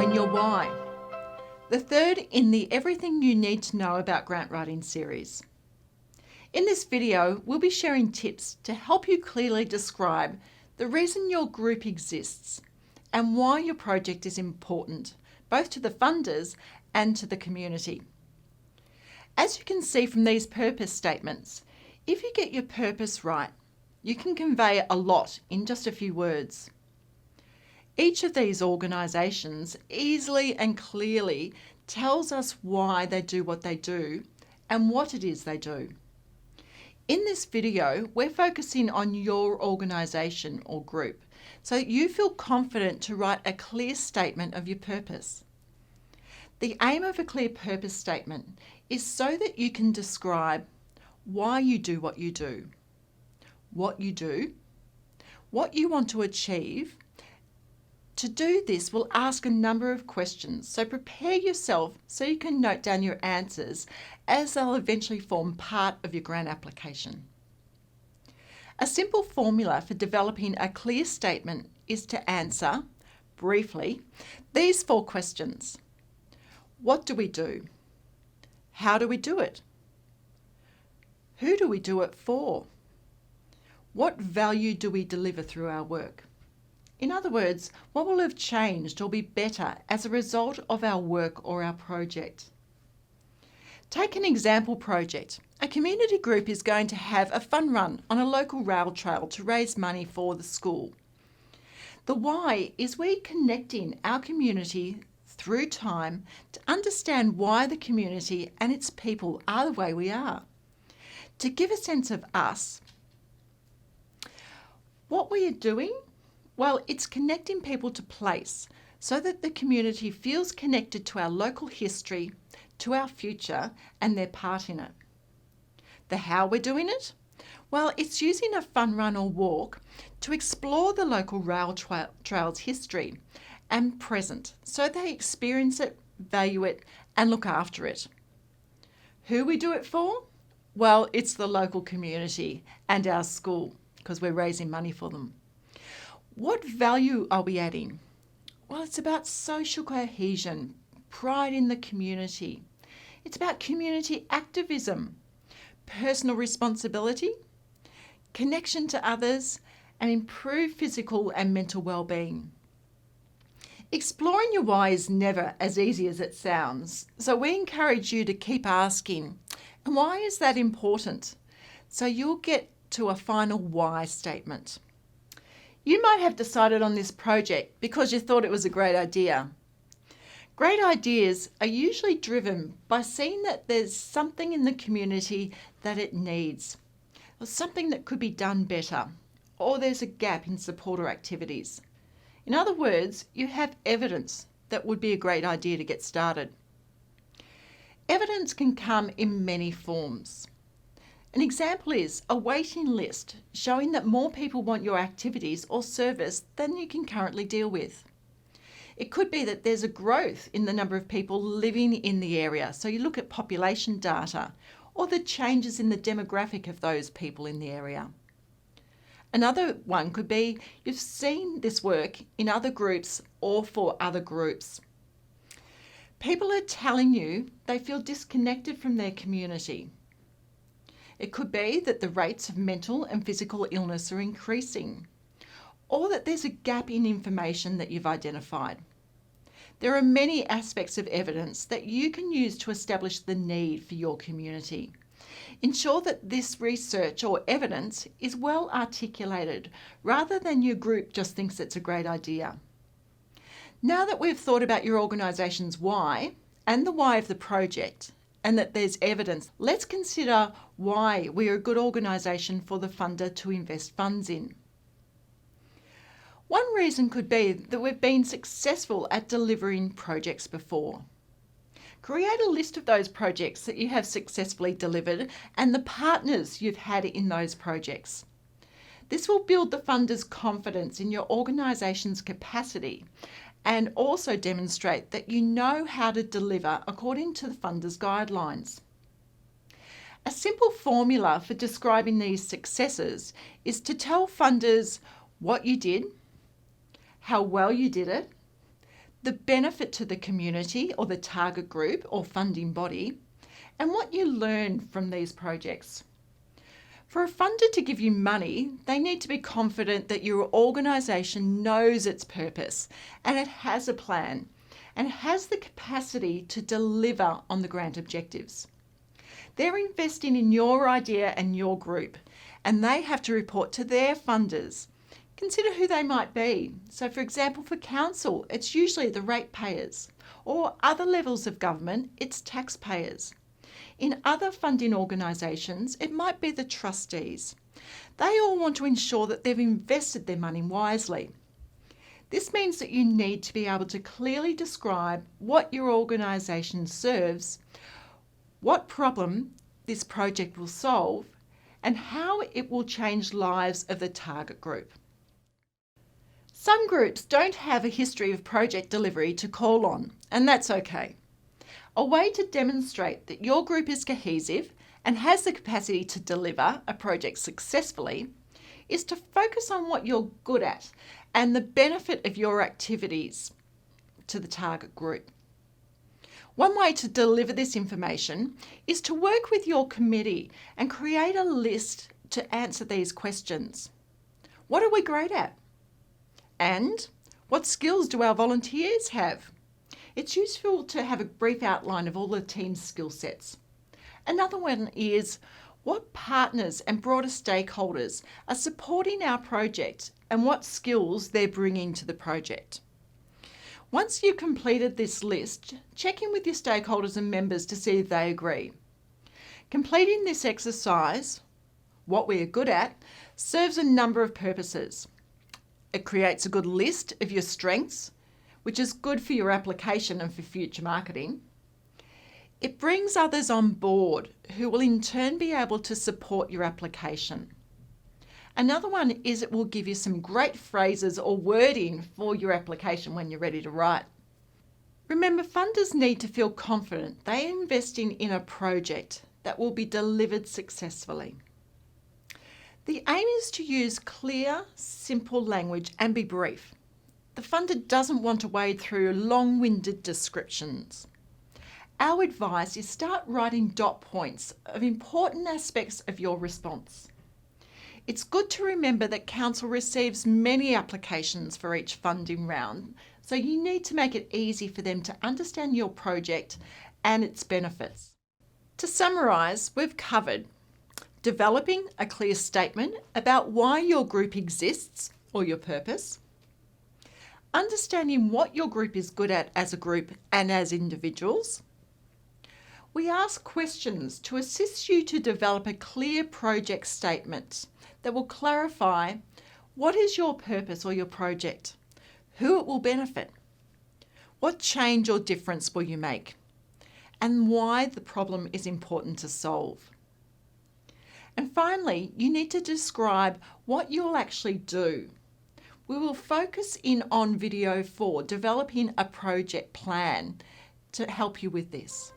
and your why. The third in the Everything You Need to Know About Grant Writing series. In this video, we'll be sharing tips to help you clearly describe the reason your group exists and why your project is important, both to the funders and to the community. As you can see from these purpose statements, if you get your purpose right, you can convey a lot in just a few words. Each of these organisations easily and clearly tells us why they do what they do and what it is they do. In this video, we're focusing on your organisation or group so that you feel confident to write a clear statement of your purpose. The aim of a clear purpose statement is so that you can describe why you do, what you want to achieve. To do this, we'll ask a number of questions, so prepare yourself so you can note down your answers as they'll eventually form part of your grant application. A simple formula for developing a clear statement is to answer, briefly, these 4 questions. What do we do? How do we do it? Who do we do it for? What value do we deliver through our work? In other words, what will have changed or be better as a result of our work or our project? Take an example project. A community group is going to have a fun run on a local rail trail to raise money for the school. The why is we're connecting our community through time to understand why the community and its people are the way we are. To give a sense of us, what we are doing, well, it's connecting people to place so that the community feels connected to our local history, to our future, and their part in it. The how we're doing it? Well, it's using a fun run or walk to explore the local rail trail's history and present so they experience it, value it, and look after it. Who we do it for? Well, it's the local community and our school because we're raising money for them. What value are we adding? Well, it's about social cohesion, pride in the community. It's about community activism, personal responsibility, connection to others, and improved physical and mental well-being. Exploring your why is never as easy as it sounds, so we encourage you to keep asking, and why is that important? So you'll get to a final why statement. You might have decided on this project because you thought it was a great idea. Great ideas are usually driven by seeing that there's something in the community that it needs, or something that could be done better, or there's a gap in support or activities. In other words, you have evidence that would be a great idea to get started. Evidence can come in many forms. An example is a waiting list showing that more people want your activities or service than you can currently deal with. It could be that there's a growth in the number of people living in the area, so you look at population data or the changes in the demographic of those people in the area. Another one could be you've seen this work in other groups or for other groups. People are telling you they feel disconnected from their community. It could be that the rates of mental and physical illness are increasing, or that there's a gap in information that you've identified. There are many aspects of evidence that you can use to establish the need for your community. Ensure that this research or evidence is well articulated rather than your group just thinks it's a great idea. Now that we've thought about your organisation's why and the why of the project, and that there's evidence, let's consider why we're a good organisation for the funder to invest funds in. One reason could be that we've been successful at delivering projects before. Create a list of those projects that you have successfully delivered and the partners you've had in those projects. This will build the funder's confidence in your organisation's capacity and also demonstrate that you know how to deliver according to the funder's guidelines. A simple formula for describing these successes is to tell funders what you did, how well you did it, the benefit to the community or the target group or funding body, and what you learn from these projects. For a funder to give you money, they need to be confident that your organisation knows its purpose and it has a plan and has the capacity to deliver on the grant objectives. They're investing in your idea and your group, and they have to report to their funders. Consider who they might be. So for example, for council, it's usually the ratepayers, or other levels of government, it's taxpayers. In other funding organisations, it might be the trustees. They all want to ensure that they've invested their money wisely. This means that you need to be able to clearly describe what your organisation serves, what problem this project will solve, and how it will change lives of the target group. Some groups don't have a history of project delivery to call on, and that's okay. A way to demonstrate that your group is cohesive and has the capacity to deliver a project successfully is to focus on what you're good at and the benefit of your activities to the target group. One way to deliver this information is to work with your committee and create a list to answer these questions. What are we great at? And what skills do our volunteers have? It's useful to have a brief outline of all the team's skill sets. Another one is what partners and broader stakeholders are supporting our project and what skills they're bringing to the project. Once you've completed this list, check in with your stakeholders and members to see if they agree. Completing this exercise, what we are good at, serves a number of purposes. It creates a good list of your strengths, which is good for your application and for future marketing. It brings others on board who will in turn be able to support your application. Another one is it will give you some great phrases or wording for your application when you're ready to write. Remember, funders need to feel confident they are investing in a project that will be delivered successfully. The aim is to use clear, simple language and be brief. The funder doesn't want to wade through long-winded descriptions. Our advice is start writing dot points of important aspects of your response. It's good to remember that Council receives many applications for each funding round, so you need to make it easy for them to understand your project and its benefits. To summarise, we've covered developing a clear statement about why your group exists or your purpose, understanding what your group is good at as a group and as individuals. We ask questions to assist you to develop a clear project statement that will clarify what is your purpose or your project, who it will benefit, what change or difference will you make, and why the problem is important to solve. And finally, you need to describe what you'll actually do. We will focus in on video 4, developing a project plan, to help you with this.